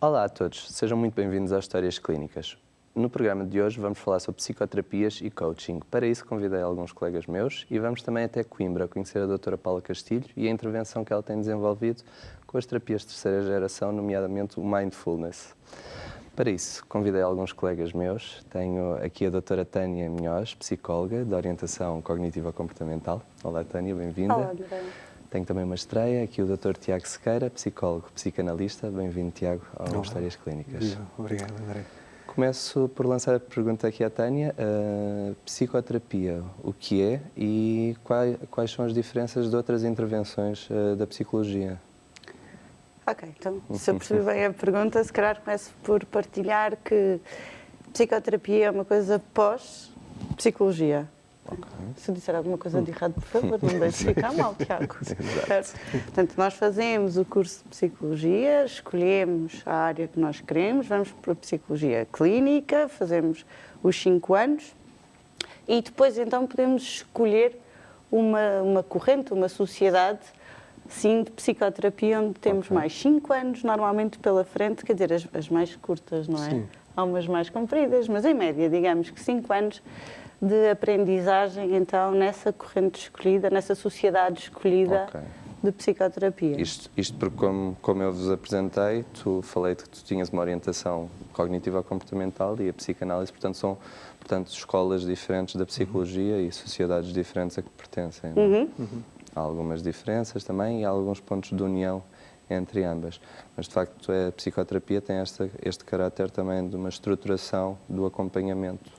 Olá a todos, sejam muito bem-vindos às Histórias Clínicas. No programa de hoje vamos falar sobre psicoterapias e coaching. Para isso convidei alguns colegas meus e vamos também até Coimbra conhecer a doutora Paula Castilho e a intervenção que ela tem desenvolvido com as terapias de terceira geração, nomeadamente o Mindfulness. Para isso, convidei alguns colegas meus. Tenho aqui a doutora Tânia Minhoz, psicóloga de orientação cognitiva comportamental. Olá Tânia, bem-vinda. Olá, André. Tenho também uma estreia, aqui o Dr. Tiago Sequeira, psicólogo, psicanalista. Bem-vindo, Tiago, ao Histórias Clínicas. Obrigado, André. Começo por lançar a pergunta aqui à Tânia. Psicoterapia, o que é e quais são as diferenças de outras intervenções da psicologia? Ok, então, se eu percebi bem a pergunta, se calhar começo por partilhar que psicoterapia é uma coisa pós-psicologia. Okay. Se eu disser alguma coisa de errado, por favor, não me deixe ficar mal, Tiago. Portanto, nós fazemos o curso de Psicologia, escolhemos a área que nós queremos, vamos para a Psicologia Clínica, fazemos os 5 anos e depois então podemos escolher uma corrente, uma sociedade, sim, de psicoterapia, onde temos mais 5 anos normalmente pela frente, quer dizer, as mais curtas, não é? Sim. Há umas mais compridas, mas em média, digamos que 5 anos de aprendizagem, então, nessa corrente escolhida, nessa sociedade escolhida de psicoterapia. Isto porque, como eu vos apresentei, falei que tu tinhas uma orientação cognitiva-comportamental e a psicanálise, portanto, são escolas diferentes da psicologia e sociedades diferentes a que pertencem. Há algumas diferenças também e há alguns pontos de união entre ambas. Mas, de facto, a psicoterapia tem este caráter também de uma estruturação do acompanhamento.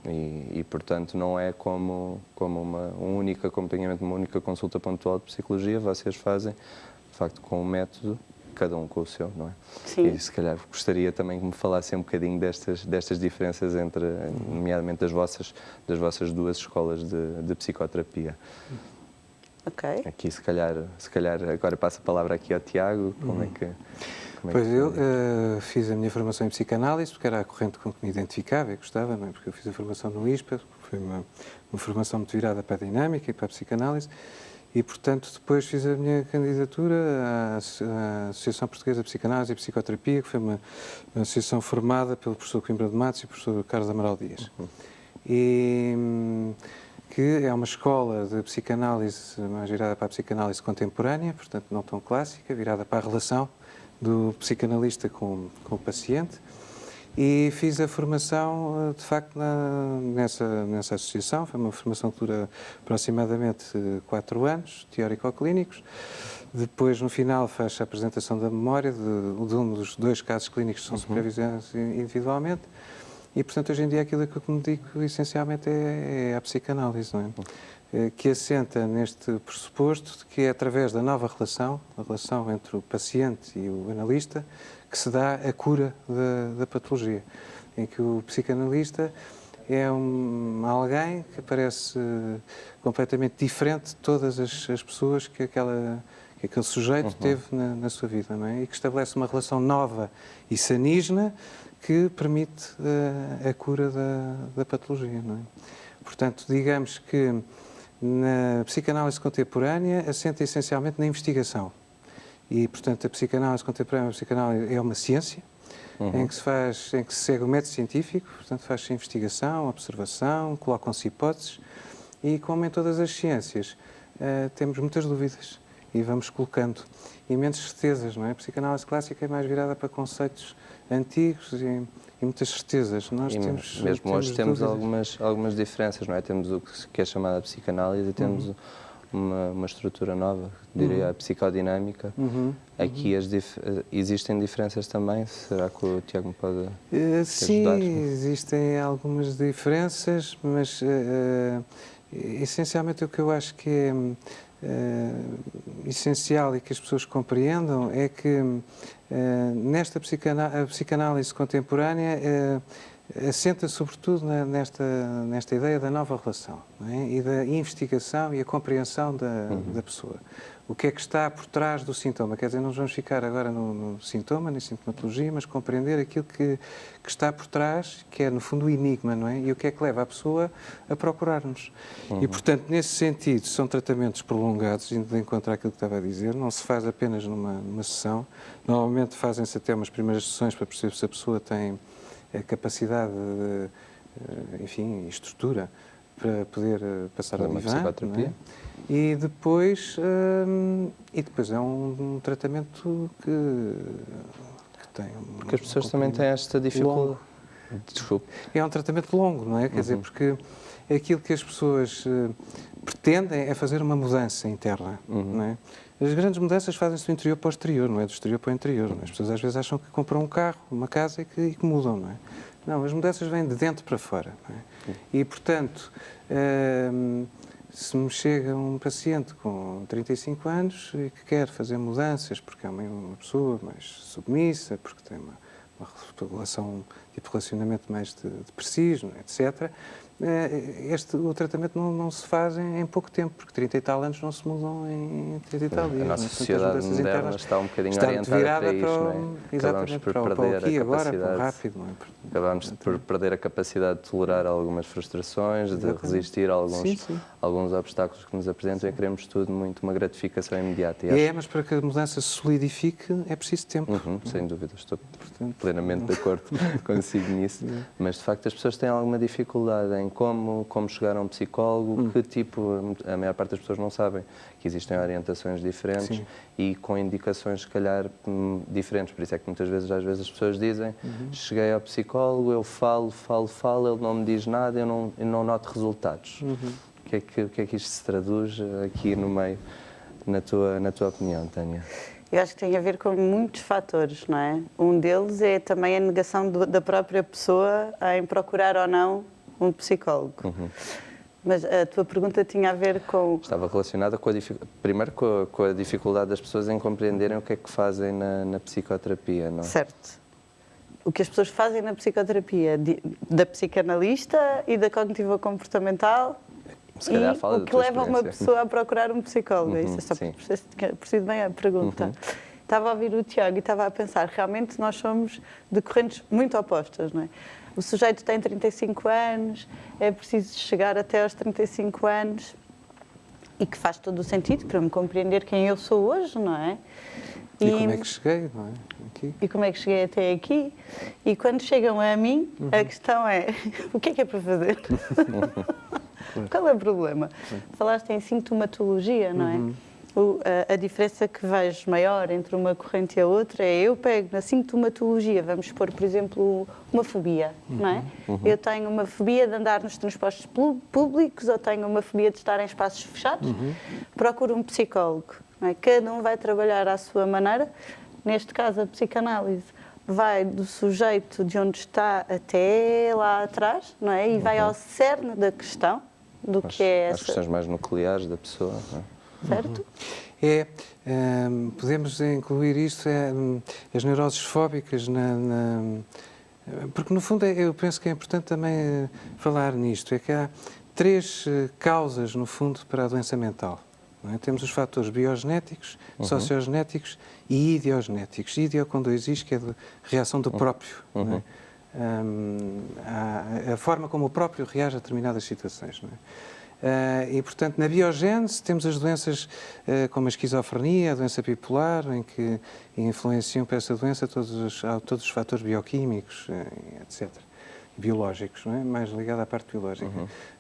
E, portanto, não é como um único acompanhamento, uma única consulta pontual de psicologia. Vocês fazem, de facto, com um método, cada um com o seu, não é? Sim. E, se calhar, gostaria também que me falassem um bocadinho destas diferenças entre, nomeadamente, das vossas duas escolas de psicoterapia. Ok. Aqui, se calhar, agora passo a palavra aqui ao Tiago. Pois eu fiz a minha formação em psicanálise, porque era a corrente com que me identificava e gostava, não é? Porque eu fiz a formação no ISPA, que foi uma formação muito virada para a dinâmica e para a psicanálise, e, portanto, depois fiz a minha candidatura à Associação Portuguesa de Psicanálise e Psicoterapia, que foi uma associação formada pelo professor Coimbra de Matos e pelo professor Carlos Amaral Dias. E que é uma escola de psicanálise mais virada para a psicanálise contemporânea, portanto, não tão clássica, virada para a relação do psicanalista com o paciente, e fiz a formação, de facto, nessa associação. Foi uma formação que dura aproximadamente 4 anos, teórico-clínicos. Depois, no final, faz a apresentação da memória de um dos 2 casos clínicos que são supervisionados individualmente. E, portanto, hoje em dia aquilo que eu me dedico essencialmente é a psicanálise, não é? Que assenta neste pressuposto de que é através da nova relação, a relação entre o paciente e o analista, que se dá a cura da patologia, em que o psicanalista é alguém que parece completamente diferente de todas as pessoas que aquele sujeito teve na sua vida, não é? E que estabelece uma relação nova e sanígena que permite a cura da patologia, não é? Portanto, digamos que na psicanálise contemporânea assenta essencialmente na investigação. E, portanto, a psicanálise contemporânea é uma ciência em que se segue o método científico, portanto, faz-se investigação, observação, colocam-se hipóteses e, como em todas as ciências, temos muitas dúvidas e vamos colocando imensas certezas, não é? A psicanálise clássica é mais virada para conceitos antigos e muitas certezas. Mesmo hoje temos algumas diferenças, não é? Temos o que é chamada psicanálise e temos uma estrutura nova, diria a psicodinâmica. Aqui existem diferenças também? Será que o Tiago me pode ajudar? Sim, existem algumas diferenças, mas essencialmente o que eu acho que é essencial e que as pessoas compreendam é que nesta psicanálise contemporânea assenta sobretudo nesta ideia da nova relação, não é? E da investigação e a compreensão da pessoa. O que é que está por trás do sintoma? Quer dizer, não nos vamos ficar agora no sintoma, na sintomatologia, mas compreender aquilo que está por trás, que é, no fundo, o enigma, não é? E o que é que leva a pessoa a procurar-nos. E, portanto, nesse sentido, são tratamentos prolongados, indo de encontro àquilo que estava a dizer, não se faz apenas numa sessão. Normalmente fazem-se até umas primeiras sessões para perceber se a pessoa tem a capacidade, enfim, estrutura para poder passar ao divã. Psicoterapia. E depois é um tratamento que tem... Porque as pessoas também têm esta dificuldade. Desculpe. É um tratamento longo, não é? Quer dizer, porque aquilo que as pessoas pretendem é fazer uma mudança interna, não é? As grandes mudanças fazem-se do interior para o exterior, não é do exterior para o interior. Não é? As pessoas às vezes acham que compram um carro, uma casa e que mudam, não é? Não, as mudanças vêm de dentro para fora. Não é? E, portanto, se me chega um paciente com 35 anos e que quer fazer mudanças porque é uma pessoa mais submissa, porque tem uma relação, tipo relacionamento mais de preciso, etc., o tratamento não se faz em pouco tempo, porque 30 e tal anos não se mudam em 30 e tal dias. A nossa sociedade moderna está um bocadinho orientada para isto, não é? Exatamente, para o aqui, agora, para o rápido. Não é? Acabamos por perder a capacidade de tolerar algumas frustrações, de resistir a alguns obstáculos que nos apresentam e queremos tudo muito uma gratificação imediata. Mas para que a mudança se solidifique é preciso tempo. Sem dúvida, estou plenamente de acordo consigo nisso, mas de facto as pessoas têm alguma dificuldade em como chegar a um psicólogo, que tipo, a maior parte das pessoas não sabem que existem orientações diferentes e com indicações, se calhar, diferentes. Por isso é que muitas vezes, às vezes, as pessoas dizem cheguei ao psicólogo, eu falo, ele não me diz nada, eu não noto resultados. O que é que isto se traduz aqui no meio, na tua opinião, Tânia? Eu acho que tem a ver com muitos fatores, não é? Um deles é também a negação da própria pessoa em procurar ou não um psicólogo. Mas a tua pergunta tinha a ver com... Estava relacionada primeiro com a dificuldade das pessoas em compreenderem o que é que fazem na psicoterapia, não é? Certo. O que as pessoas fazem na psicoterapia, da psicanalista e da cognitiva-comportamental, se calhar fala o que leva uma pessoa a procurar um psicólogo. Isso é só preciso bem a pergunta. Estava a ouvir o Tiago e estava a pensar, realmente nós somos de correntes muito opostas, não é? O sujeito tem 35 anos, é preciso chegar até aos 35 anos e que faz todo o sentido para me compreender quem eu sou hoje, não é? E como é que cheguei, não é? Aqui. E como é que cheguei até aqui? E quando chegam a mim, a questão é, o que é para fazer? Qual é o problema? Falaste em sintomatologia, não é? A diferença que vejo maior entre uma corrente e a outra é eu pego na sintomatologia, vamos pôr, por exemplo, uma fobia, não é? Eu tenho uma fobia de andar nos transportes públicos ou tenho uma fobia de estar em espaços fechados, procuro um psicólogo, não é? Cada um vai trabalhar à sua maneira, neste caso a psicanálise vai do sujeito de onde está até lá atrás, não é? E vai ao cerne da questão, do que é essa... As questões mais nucleares da pessoa, não é? Certo? Podemos incluir isto, as neuroses fóbicas, porque no fundo eu penso que é importante também falar nisto, é que há 3 causas, no fundo, para a doença mental. Não é? Temos os fatores biogenéticos, sociogenéticos e idiogenéticos. Ideo com 2 Is, que é de reação do próprio. Não é? A forma como o próprio reage a determinadas situações. Não é? E, portanto, na biogénese temos as doenças como a esquizofrenia, a doença bipolar, em que influenciam para essa doença todos os fatores bioquímicos, etc., biológicos, não é? Mais ligado à parte biológica.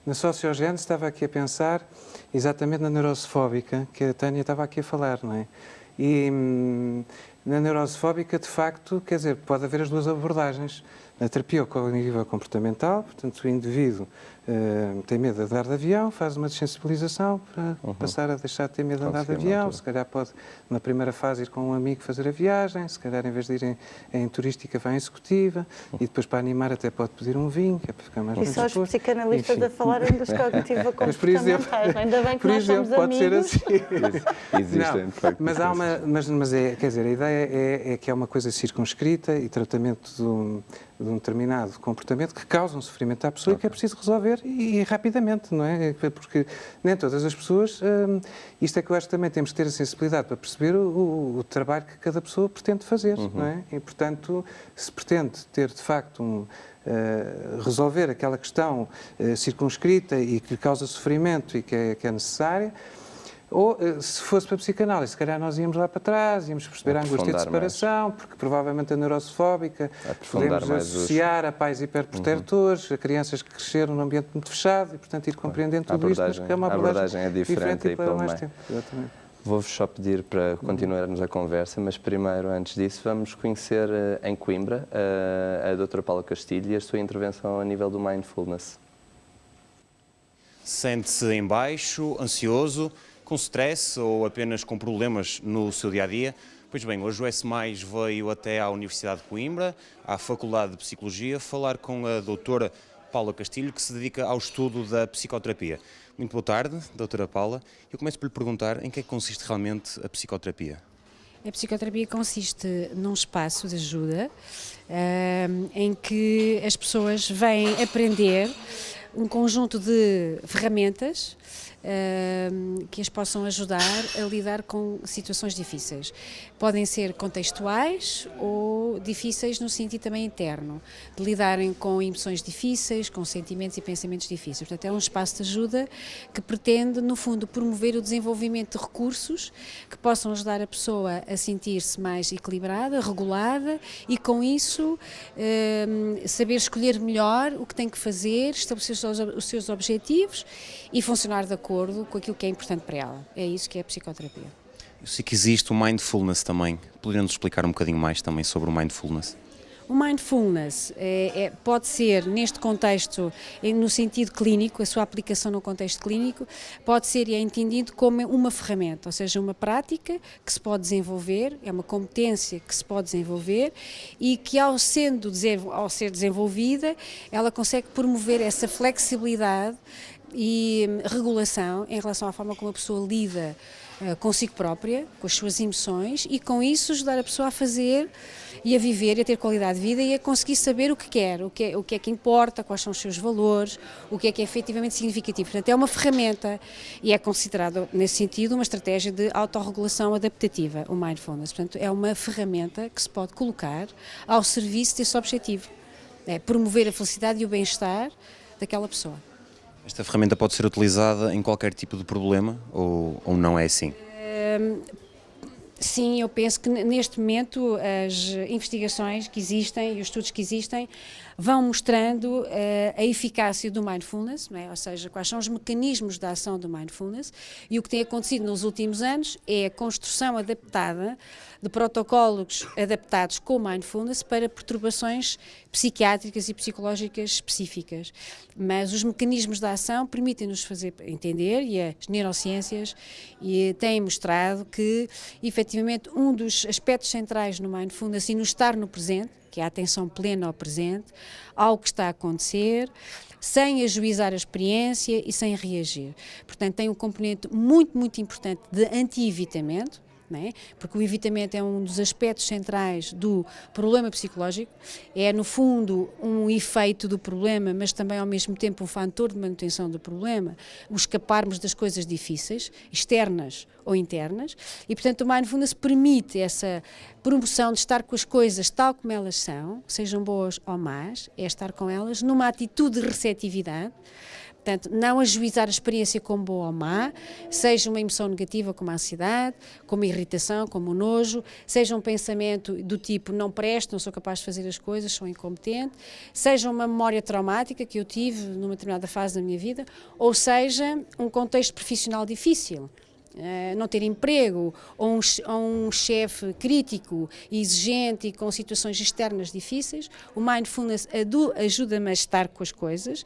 Na sociogénese estava aqui a pensar exatamente na neurose fóbica, que a Tânia estava aqui a falar, não é? E na neurose fóbica, de facto, quer dizer, pode haver as 2 abordagens. Na terapia cognitiva comportamental, portanto, o indivíduo tem medo de andar de avião, faz uma desensibilização para passar a deixar de ter medo de andar de avião. Se calhar pode, na primeira fase, ir com um amigo fazer a viagem, se calhar, em vez de ir em turística, vai em executiva, e depois, para animar, até pode pedir um vinho, que é para ficar mais bem E só os disposto. psicanalistas a falarem dos cognitivo-comportamentais. Ainda bem que por nós somos exemplo, pode ser amigos. assim. Existem, de facto. Mas há uma, quer dizer, a ideia é que é uma coisa circunscrita e tratamento de um determinado comportamento que causa um sofrimento à pessoa e que é preciso resolver e rapidamente, não é? Porque nem todas as pessoas, isto é que eu acho que também temos que ter a sensibilidade para perceber o trabalho que cada pessoa pretende fazer, não é? E, portanto, se pretende ter, de facto, resolver aquela questão circunscrita e que causa sofrimento e que é necessária, ou, se fosse para a psicanálise, se calhar nós íamos lá para trás, íamos perceber a angústia de separação, porque provavelmente a neurosofóbica podemos associar a pais hiperprotetores, a crianças que cresceram num ambiente muito fechado e, portanto, ir compreendendo tudo isto, mas que é uma abordagem é diferente e para mais tempo. Exatamente. Vou-vos só pedir para continuarmos a conversa, mas primeiro, antes disso, vamos conhecer em Coimbra a doutora Paula Castilho e a sua intervenção a nível do mindfulness. Sente-se em baixo, ansioso, com stress ou apenas com problemas no seu dia-a-dia? Pois bem, hoje o S+, veio até à Universidade de Coimbra, à Faculdade de Psicologia, falar com a doutora Paula Castilho, que se dedica ao estudo da psicoterapia. Muito boa tarde, doutora Paula. Eu começo por lhe perguntar em que é que consiste realmente a psicoterapia? A psicoterapia consiste num espaço de ajuda em que as pessoas vêm aprender um conjunto de ferramentas que as possam ajudar a lidar com situações difíceis. Podem ser contextuais ou difíceis no sentido também interno, de lidarem com emoções difíceis, com sentimentos e pensamentos difíceis. Portanto, é um espaço de ajuda que pretende, no fundo, promover o desenvolvimento de recursos que possam ajudar a pessoa a sentir-se mais equilibrada, regulada e, com isso, saber escolher melhor o que tem que fazer, estabelecer os seus objetivos e funcionar de acordo com aquilo que é importante para ela. É isso que é a psicoterapia. Eu sei que existe o mindfulness também. Poderiam-nos explicar um bocadinho mais também sobre o mindfulness? O mindfulness pode ser, neste contexto, no sentido clínico, a sua aplicação no contexto clínico, pode ser e é entendido como uma ferramenta, ou seja, uma prática que se pode desenvolver, é uma competência que se pode desenvolver e que ao ser desenvolvida, ela consegue promover essa flexibilidade e regulação em relação à forma como a pessoa lida consigo própria, com as suas emoções e com isso ajudar a pessoa a fazer e a viver e a ter qualidade de vida e a conseguir saber o que quer, o que é que importa, quais são os seus valores, o que é efetivamente significativo. Portanto, é uma ferramenta e é considerado, nesse sentido, uma estratégia de autorregulação adaptativa, o mindfulness. Portanto, é uma ferramenta que se pode colocar ao serviço desse objetivo, promover a felicidade e o bem-estar daquela pessoa. Esta ferramenta pode ser utilizada em qualquer tipo de problema ou não é assim? Sim, eu penso que neste momento as investigações que existem e os estudos que existem vão mostrando a eficácia do mindfulness, não é? Ou seja, quais são os mecanismos de ação do mindfulness e o que tem acontecido nos últimos anos é a construção adaptada de protocolos adaptados com mindfulness para perturbações psiquiátricas e psicológicas específicas. Mas os mecanismos de ação permitem-nos fazer entender, e as neurociências têm mostrado que, efetivamente, um dos aspectos centrais no mindfulness e no estar no presente, que é a atenção plena ao presente, ao que está a acontecer, sem ajuizar a experiência e sem reagir. Portanto, tem um componente muito, muito importante de anti-evitamento, não é? Porque o evitamento é um dos aspectos centrais do problema psicológico, é no fundo um efeito do problema, mas também ao mesmo tempo um fator de manutenção do problema, o escaparmos das coisas difíceis, externas ou internas, e portanto o mindfulness permite essa promoção de estar com as coisas tal como elas são, sejam boas ou más, é estar com elas numa atitude de receptividade. Portanto, não ajuizar a experiência como boa ou má, seja uma emoção negativa como a ansiedade, como a irritação, como o nojo, seja um pensamento do tipo não presto, não sou capaz de fazer as coisas, sou incompetente, seja uma memória traumática que eu tive numa determinada fase da minha vida, ou seja um contexto profissional difícil, não ter emprego, ou um chefe crítico e exigente e com situações externas difíceis, o mindfulness ajuda-me a estar com as coisas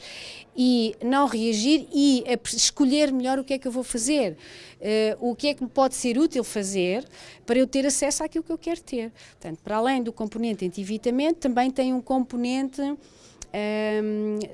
e não reagir e a escolher melhor o que é que eu vou fazer, o que é que me pode ser útil fazer para eu ter acesso àquilo que eu quero ter. Portanto, para além do componente anti-evitamento, também tem um componente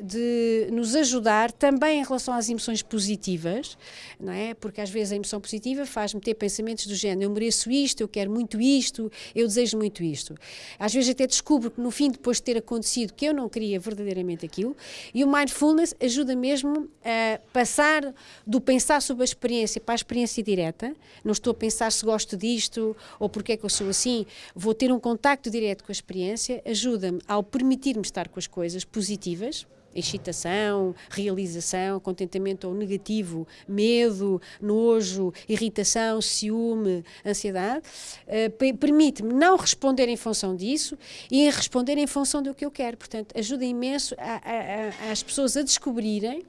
de nos ajudar também em relação às emoções positivas, não é? Porque às vezes a emoção positiva faz-me ter pensamentos do género, eu mereço isto, eu quero muito isto, eu desejo muito isto. Às vezes até descubro que no fim, depois de ter acontecido, que eu não queria verdadeiramente aquilo, e o mindfulness ajuda mesmo a passar do pensar sobre a experiência para a experiência direta. Não estou a pensar se gosto disto ou porque é que eu sou assim, vou ter um contacto direto com a experiência, ajuda-me ao permitir-me estar com as coisas positivas, excitação, realização, contentamento ou negativo, medo, nojo, irritação, ciúme, ansiedade, permite-me não responder em função disso e responder em função do que eu quero. Portanto, ajuda imenso as pessoas a descobrirem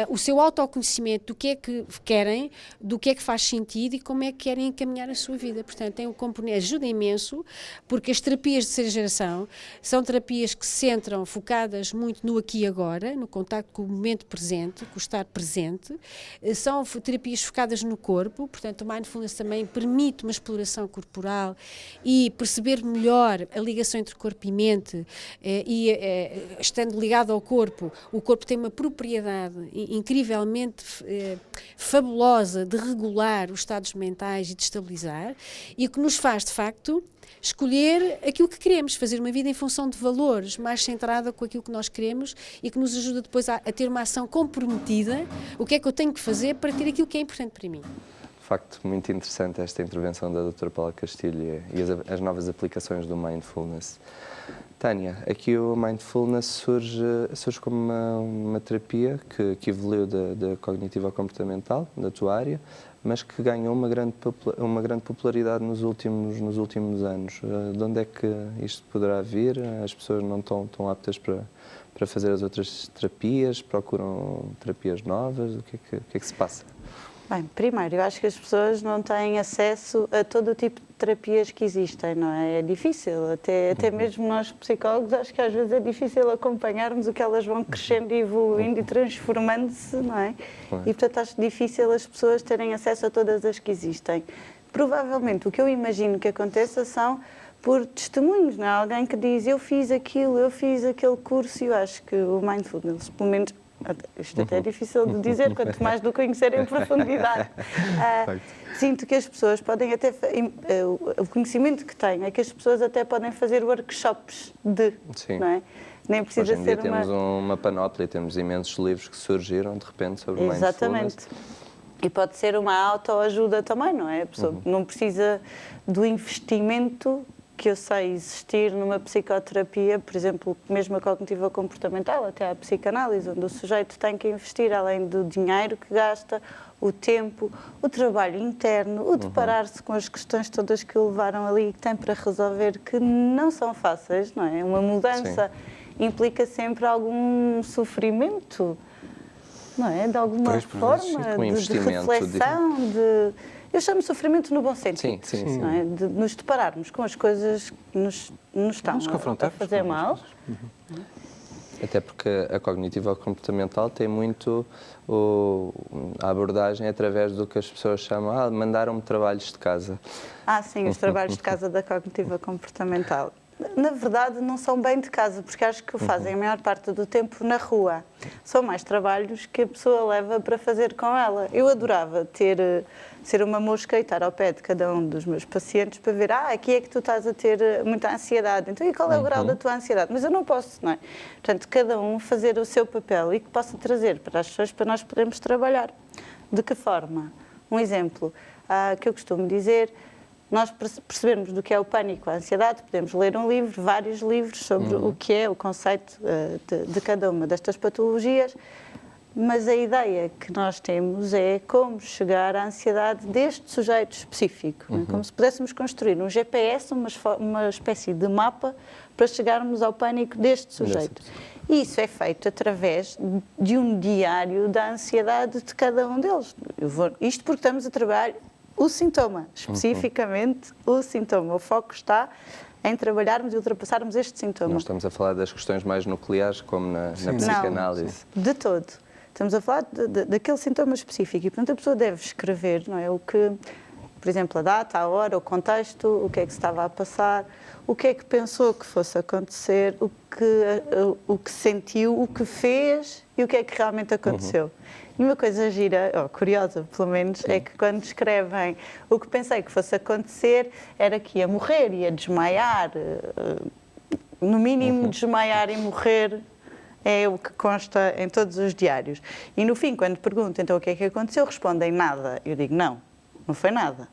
o seu autoconhecimento do que é que querem, do que é que faz sentido e como é que querem encaminhar a sua vida. Portanto, tem um componente, ajuda imenso, porque as terapias de terceira geração são terapias que se centram, focadas muito no aqui e agora, no contacto com o momento presente, com o estar presente, são terapias focadas no corpo, portanto, o mindfulness também permite uma exploração corporal e perceber melhor a ligação entre corpo e mente, estando ligado ao corpo, o corpo tem uma propriedade incrivelmente fabulosa de regular os estados mentais e de estabilizar e que nos faz, de facto, escolher aquilo que queremos, fazer uma vida em função de valores, mais centrada com aquilo que nós queremos e que nos ajuda depois a ter uma ação comprometida, o que é que eu tenho que fazer para ter aquilo que é importante para mim. De facto, muito interessante esta intervenção da doutora Paula Castilho e as novas aplicações do mindfulness. Tânia, aqui o mindfulness surge como uma terapia que evoluiu da cognitiva comportamental, da tua área, mas que ganhou uma grande popularidade nos últimos anos. De onde é que isto poderá vir? As pessoas não estão aptas para fazer as outras terapias? Procuram terapias novas? O que é que se passa? Bem, primeiro, eu acho que as pessoas não têm acesso a todo o tipo de terapias que existem, não é? É difícil, até mesmo nós psicólogos, acho que às vezes é difícil acompanharmos o que elas vão crescendo e evoluindo e transformando-se, não é? E, portanto, acho difícil as pessoas terem acesso a todas as que existem. Provavelmente, o que eu imagino que aconteça são por testemunhos, não é? Alguém que diz, eu fiz aquilo, eu fiz aquele curso, e eu acho que o mindfulness, pelo menos, isto até é difícil de dizer, quanto mais do conhecer em profundidade. Sinto que as pessoas podem até, o conhecimento que têm é que as pessoas até podem fazer workshops Sim. não é? Nem precisa Hoje em dia temos uma panóplia, temos imensos livros que surgiram de repente sobre mindfulness. Exatamente. E pode ser uma autoajuda também, não é? A pessoa não precisa do investimento que eu sei existir numa psicoterapia, por exemplo, mesmo a cognitiva comportamental, até a psicanálise, onde o sujeito tem que investir, além do dinheiro que gasta, o tempo, o trabalho interno, o deparar-se com as questões todas que o levaram ali e que tem para resolver, que não são fáceis, não é? Uma mudança implica sempre algum sofrimento, não é? De alguma forma, de reflexão, eu chamo de sofrimento no bom sentido, sim. não é? De nos depararmos com as coisas que nos estão a fazer mal. Até porque a cognitiva comportamental tem muito a abordagem através do que as pessoas chamam, mandaram-me trabalhos de casa. Sim, os trabalhos de casa da cognitiva comportamental. Na verdade, não são bem de casa, porque acho que o fazem a maior parte do tempo na rua. São mais trabalhos que a pessoa leva para fazer com ela. Eu adorava ser uma mosca e estar ao pé de cada um dos meus pacientes para ver, aqui é que tu estás a ter muita ansiedade. Então, e qual é o grau da tua ansiedade? Mas eu não posso, não é? Portanto, cada um fazer o seu papel e que possa trazer para as pessoas para nós podermos trabalhar. De que forma? Um exemplo que eu costumo dizer, nós percebermos do que é o pânico, a ansiedade, podemos ler um livro, vários livros sobre o que é o conceito de cada uma destas patologias, mas a ideia que nós temos é como chegar à ansiedade deste sujeito específico. Não é? Como se pudéssemos construir um GPS, uma espécie de mapa para chegarmos ao pânico deste sujeito. E isso é feito através de um diário da ansiedade de cada um deles. Isto porque estamos a trabalhar o sintoma, especificamente o sintoma. O foco está em trabalharmos e ultrapassarmos este sintoma. Não estamos a falar das questões mais nucleares, como na psicanálise. Não, de todo. Estamos a falar daquele sintoma específico e, portanto, a pessoa deve escrever, não é? O que, por exemplo, a data, a hora, o contexto, o que é que se estava a passar, o que é que pensou que fosse acontecer, o que sentiu, o que fez e o que é que realmente aconteceu. E uma coisa gira, ou curiosa pelo menos, é que quando escrevem o que pensei que fosse acontecer era que ia morrer, ia desmaiar, no mínimo desmaiar e morrer é o que consta em todos os diários. E no fim, quando pergunto então o que é que aconteceu, respondem nada. Eu digo não foi nada.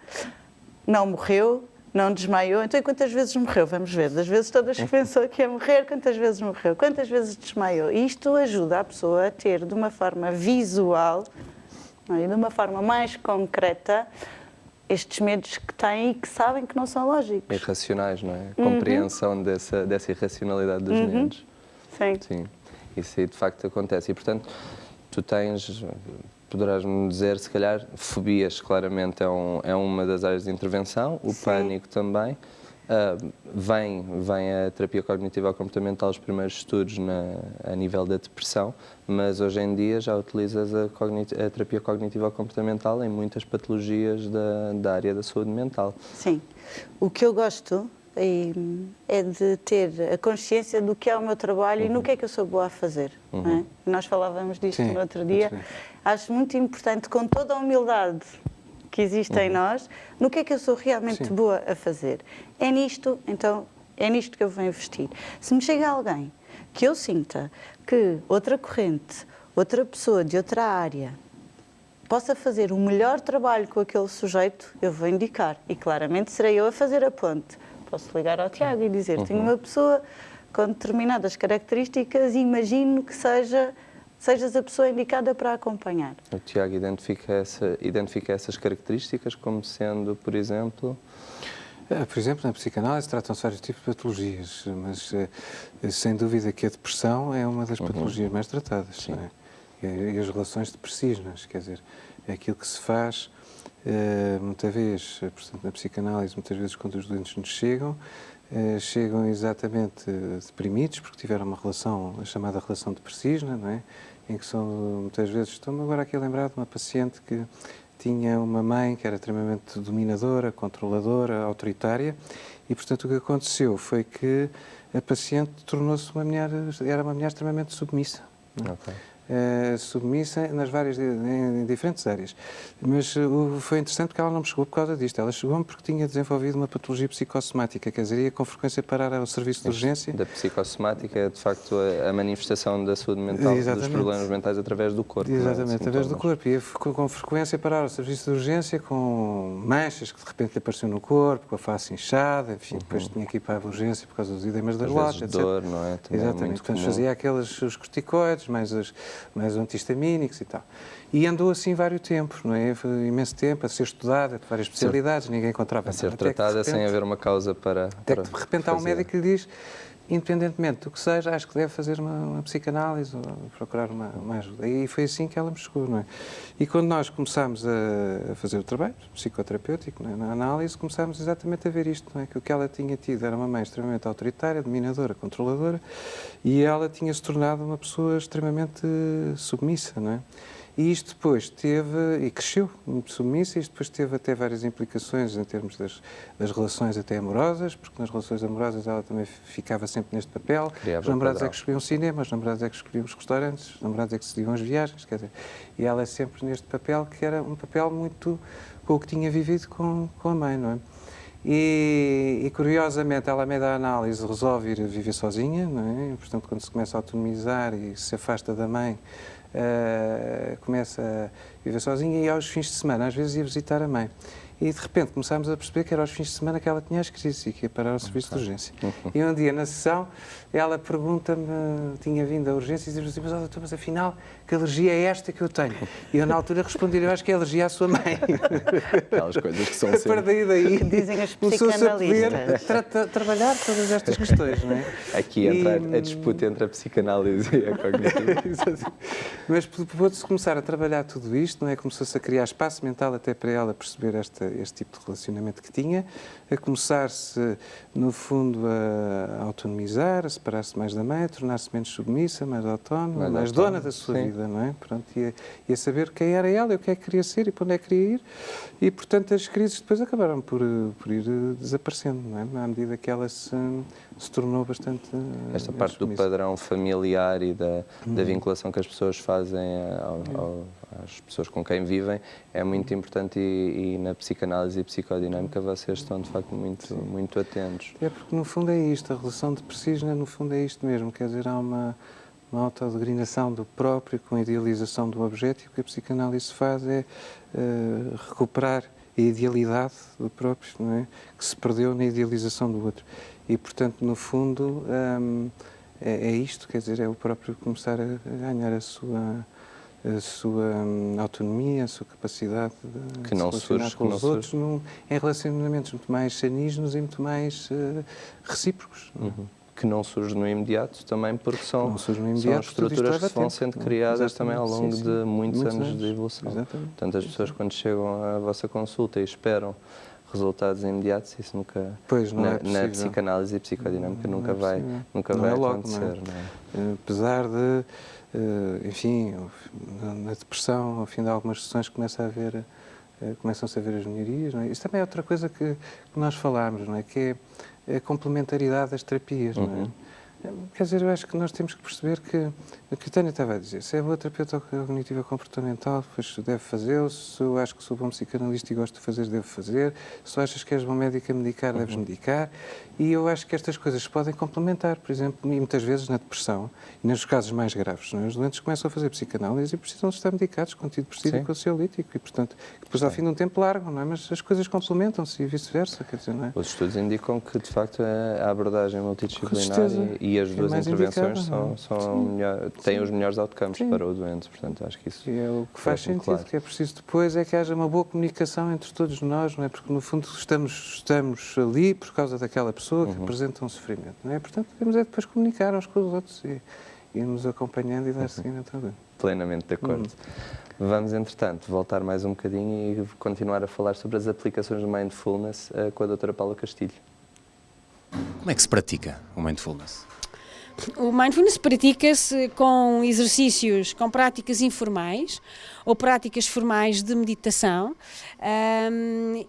Não morreu, não desmaiou. Então, e quantas vezes morreu? Vamos ver. Das vezes todas que pensou que ia morrer, quantas vezes morreu? Quantas vezes desmaiou? E isto ajuda a pessoa a ter, de uma forma visual, não é? E de uma forma mais concreta, estes medos que têm e que sabem que não são lógicos. Irracionais, não é? A compreensão dessa irracionalidade dos medos. Sim. Isso aí de facto acontece. E, portanto, tu poderás-me dizer, se calhar, fobias, claramente, é uma das áreas de intervenção, o pânico também. Vem a terapia cognitivo-comportamental, os primeiros estudos a nível da depressão, mas hoje em dia já utilizas a terapia cognitivo-comportamental em muitas patologias da área da saúde mental. Sim. O que eu gosto é de ter a consciência do que é o meu trabalho e no que é que eu sou boa a fazer. Não é? Nós falávamos disto no outro dia. Acho muito importante, com toda a humildade que existe em nós, no que é que eu sou realmente boa a fazer. É nisto, então, é nisto que eu vou investir. Se me chega alguém que eu sinta que outra corrente, outra pessoa de outra área possa fazer o melhor trabalho com aquele sujeito, eu vou indicar. E claramente serei eu a fazer a ponte. Posso ligar ao Tiago e dizer, tenho uma pessoa com determinadas características e imagino que sejas a pessoa indicada para acompanhar. O Tiago identifica essas características como sendo, por exemplo... Por exemplo, na psicanálise tratam-se vários tipos de patologias, mas sem dúvida que a depressão é uma das patologias mais tratadas. Não é? E as relações depressivas, quer dizer, é aquilo que se faz... muitas vezes, portanto, na psicanálise, muitas vezes quando os doentes nos chegam exatamente deprimidos, porque tiveram uma relação, a chamada relação depressiva, não é? Em que são, muitas vezes, estou-me agora aqui a lembrar de uma paciente que tinha uma mãe que era extremamente dominadora, controladora, autoritária, e, portanto, o que aconteceu foi que a paciente tornou-se era uma mulher extremamente submissa. Não é? Submissa em diferentes áreas. Mas foi interessante porque ela não me chegou por causa disto. Ela chegou-me porque tinha desenvolvido uma patologia psicossomática, quer dizer, ia com frequência parar ao serviço de urgência. Da psicossomática é, de facto, a manifestação da saúde mental, dos problemas mentais através do corpo. Exatamente, através do corpo. Ia com frequência parar ao serviço de urgência com manchas que de repente lhe apareciam no corpo, com a face inchada, enfim, depois tinha que ir para a urgência por causa dos edemas das lojas, etc. Dor, não é? Também exatamente, portanto fazia os corticoides, mais os antihistamínicos e tal. E andou assim vários tempos, não é? Foi imenso tempo a ser estudada, de várias especialidades, ninguém encontrava. A ser tratada sem haver uma causa para até que de repente há um médico que lhe diz, independentemente do que seja, acho que deve fazer uma psicanálise ou procurar uma ajuda. E foi assim que ela me chegou, não é? E quando nós começámos a fazer o trabalho psicoterapêutico, não é? Na análise, começámos exatamente a ver isto, não é? Que o que ela tinha tido era uma mãe extremamente autoritária, dominadora, controladora, e ela tinha se tornado uma pessoa extremamente submissa, não é? E isto depois cresceu muito submissa, e isto depois teve até várias implicações em termos das relações até amorosas, porque nas relações amorosas ela também ficava sempre neste papel. Os namorados é que escolhiam o cinema, os namorados é que escolhiam os restaurantes, os namorados é que decidiam as viagens, quer dizer, e ela é sempre neste papel que era um papel muito com o que tinha vivido com a mãe, não é? E curiosamente, ela, a meio da análise, resolve ir viver sozinha, não é? E, portanto, quando se começa a autonomizar e se afasta da mãe, começa viver sozinha e aos fins de semana, às vezes ia visitar a mãe. E de repente começámos a perceber que era aos fins de semana que ela tinha as crises e que ia parar ao serviço de urgência. E um dia na sessão, ela pergunta-me, tinha vindo a urgência e dizia-me assim, mas afinal, que alergia é esta que eu tenho? E eu na altura respondi-lhe, eu acho que é alergia à sua mãe. Aquelas coisas que são A sempre... partir daí, Que dizem as começou-se a poder psicanalistas. trabalhar todas estas questões, não é? Aqui entra a disputa entre a psicanálise e a cognitiva. Exato. Mas pôde-se começar a trabalhar tudo isto, não é? Começou-se a criar espaço mental até para ela perceber este tipo de relacionamento que tinha, a começar-se, no fundo, a autonomizar, a separar-se mais da mãe, a tornar-se menos submissa, mais autónoma, mais dona da sua vida, não é? Pronto, e a saber quem era ela, e o que é que queria ser e para onde é que queria ir. E, portanto, as crises depois acabaram por ir desaparecendo, não é? À medida que ela se tornou bastante... Esta parte do padrão familiar e da vinculação que as pessoas fazem às pessoas com quem vivem é muito importante e na psicanálise e psicodinâmica vocês estão, de facto, muito atentos. É porque, no fundo, é isto. A relação depressígena, no fundo, é isto mesmo. Quer dizer, há uma autodegrinação do próprio com a idealização do objeto e o que a psicanálise faz é recuperar a idealidade do próprio, não é? Que se perdeu na idealização do outro. E, portanto, no fundo, é isto, quer dizer, é o próprio começar a ganhar a sua autonomia, a sua capacidade de se relacionar com os outros em relacionamentos muito mais sanígenos e muito mais recíprocos. Que não surge no imediato também porque são estruturas que vão sendo criadas também ao longo de muitos anos de evolução. Exatamente. Portanto, as pessoas quando chegam à vossa consulta e esperam resultados imediatos, isso nunca, na psicanálise e psicodinâmica, nunca vai acontecer. Não é? Apesar de, enfim, na depressão, ao fim de algumas sessões, começam-se a ver as melhorias. Não é? Isso também é outra coisa que nós falámos, não é? Que é a complementaridade das terapias. Não é? Quer dizer, eu acho que nós temos que perceber que, o que a Tânia estava a dizer, se é boa terapeuta cognitiva comportamental, depois deve fazê-lo. Se eu acho que sou bom psicanalista e gosto de fazer, devo fazer. Se tu achas que és bom médico a medicar, deves medicar. E eu acho que estas coisas se podem complementar. Por exemplo, e muitas vezes na depressão, e nos casos mais graves, não é? Os doentes começam a fazer psicanálise e precisam de estar medicados com antidepressivo e com ansiolítico. E, portanto, depois ao fim de um tempo largam, não é? Mas as coisas complementam-se e vice-versa, quer dizer, não é? Os estudos indicam que, de facto, a abordagem multidisciplinar e as duas intervenções têm os melhores outcomes para o doente. Portanto, acho que isso é o que faz sentido. Claro. Que é preciso depois é que haja uma boa comunicação entre todos nós, não é? Porque, no fundo, estamos ali por causa daquela pessoa que apresenta um sofrimento, não é? Portanto, devemos é depois comunicar uns com os outros e nos acompanhando e dar seguimento ao doente. Plenamente de acordo. Vamos, entretanto, voltar mais um bocadinho e continuar a falar sobre as aplicações do Mindfulness com a doutora Paula Castilho. Como é que se pratica o Mindfulness? O Mindfulness pratica-se com exercícios, com práticas informais ou práticas formais de meditação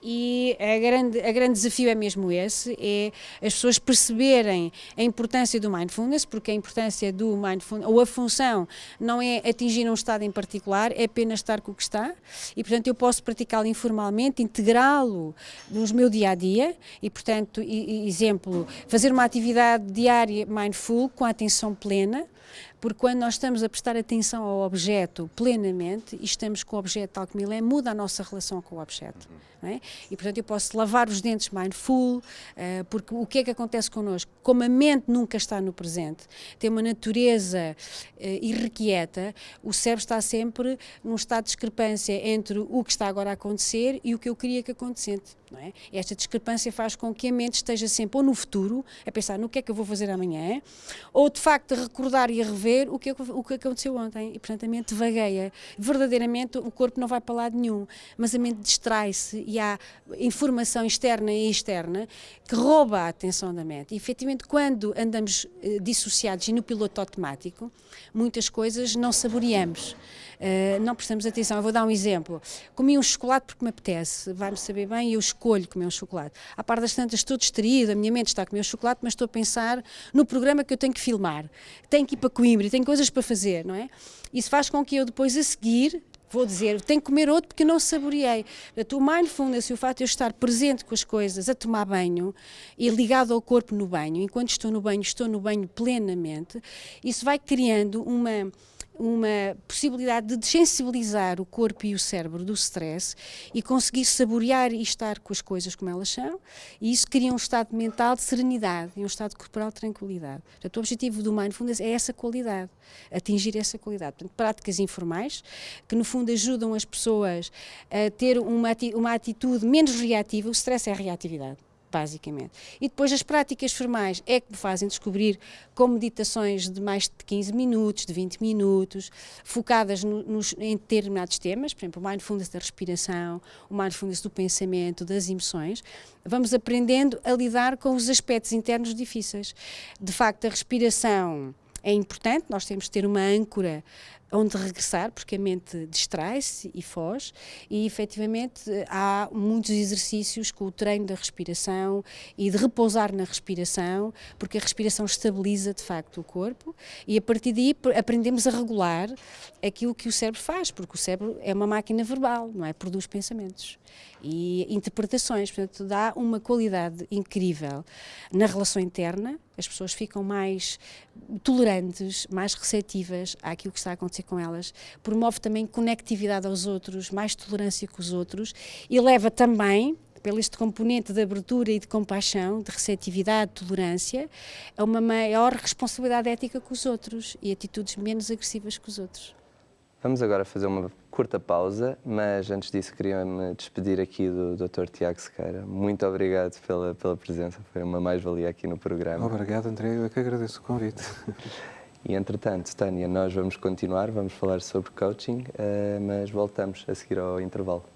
e a grande desafio é mesmo esse, é as pessoas perceberem a importância do Mindfulness, porque a importância do Mindfulness, ou a função, não é atingir um estado em particular, é apenas estar com o que está e, portanto, eu posso praticá-lo informalmente, integrá-lo no meu dia-a-dia e, portanto, exemplo, fazer uma atividade diária mindful com a atenção plena, porque quando nós estamos a prestar atenção ao objeto plenamente e estamos com o objeto tal como ele é, muda a nossa relação com o objeto. Não é? E, portanto, eu posso lavar os dentes mindful, porque o que é que acontece connosco? Como a mente nunca está no presente, tem uma natureza irrequieta, o cérebro está sempre num estado de discrepância entre o que está agora a acontecer e o que eu queria que acontecesse. Não é? Esta discrepância faz com que a mente esteja sempre ou no futuro, a pensar no que é que eu vou fazer amanhã, ou de facto a recordar e a rever o que aconteceu ontem. E, portanto, a mente vagueia. Verdadeiramente o corpo não vai para lado nenhum, mas a mente distrai-se e há informação externa e externa que rouba a atenção da mente. E, efetivamente, quando andamos dissociados e no piloto automático, muitas coisas não saboreamos. Não prestamos atenção. Eu vou dar um exemplo. Comi um chocolate porque me apetece, vai-me saber bem e eu escolho comer um chocolate. À par das tantas estou distraída, a minha mente está a comer o chocolate, mas estou a pensar no programa que eu tenho que filmar. Tenho que ir para Coimbra, tenho coisas para fazer, não é? Isso faz com que eu depois a seguir vou dizer, tenho que comer outro porque eu não saboreei. O mindfulness e o facto de eu estar presente com as coisas, a tomar banho e ligado ao corpo no banho, enquanto estou no banho plenamente, isso vai criando uma uma possibilidade de desensibilizar o corpo e o cérebro do stress e conseguir saborear e estar com as coisas como elas são, e isso cria um estado mental de serenidade e um estado corporal de tranquilidade. Portanto, o objetivo do Mindfulness é essa qualidade, atingir essa qualidade. Portanto, práticas informais que, no fundo, ajudam as pessoas a ter uma atitude menos reativa. O stress é a reatividade, basicamente. E depois as práticas formais é que me fazem descobrir com meditações de mais de 15 minutos, de 20 minutos, focadas em determinados temas, por exemplo, o mindfulness da respiração, o mindfulness do pensamento, das emoções. Vamos aprendendo a lidar com os aspectos internos difíceis. De facto, a respiração é importante, nós temos de ter uma âncora onde regressar, porque a mente distrai-se e foge, e efetivamente há muitos exercícios com o treino da respiração e de repousar na respiração, porque a respiração estabiliza de facto o corpo, e a partir daí aprendemos a regular aquilo que o cérebro faz, porque o cérebro é uma máquina verbal, não é? Produz pensamentos e interpretações, portanto dá uma qualidade incrível na relação interna. As pessoas ficam mais tolerantes, mais receptivas àquilo que está a acontecer com elas, promove também conectividade aos outros, mais tolerância com os outros, e leva também, pelo este componente de abertura e de compaixão, de receptividade, de tolerância, a uma maior responsabilidade ética com os outros e atitudes menos agressivas com os outros. Vamos agora fazer uma curta pausa, mas antes disso queria-me despedir aqui do Dr. Tiago Sequeira. Muito obrigado pela presença, foi uma mais-valia aqui no programa. Obrigado, André, eu é que agradeço o convite. E entretanto, Tânia, nós vamos continuar, vamos falar sobre coaching, mas voltamos a seguir ao intervalo.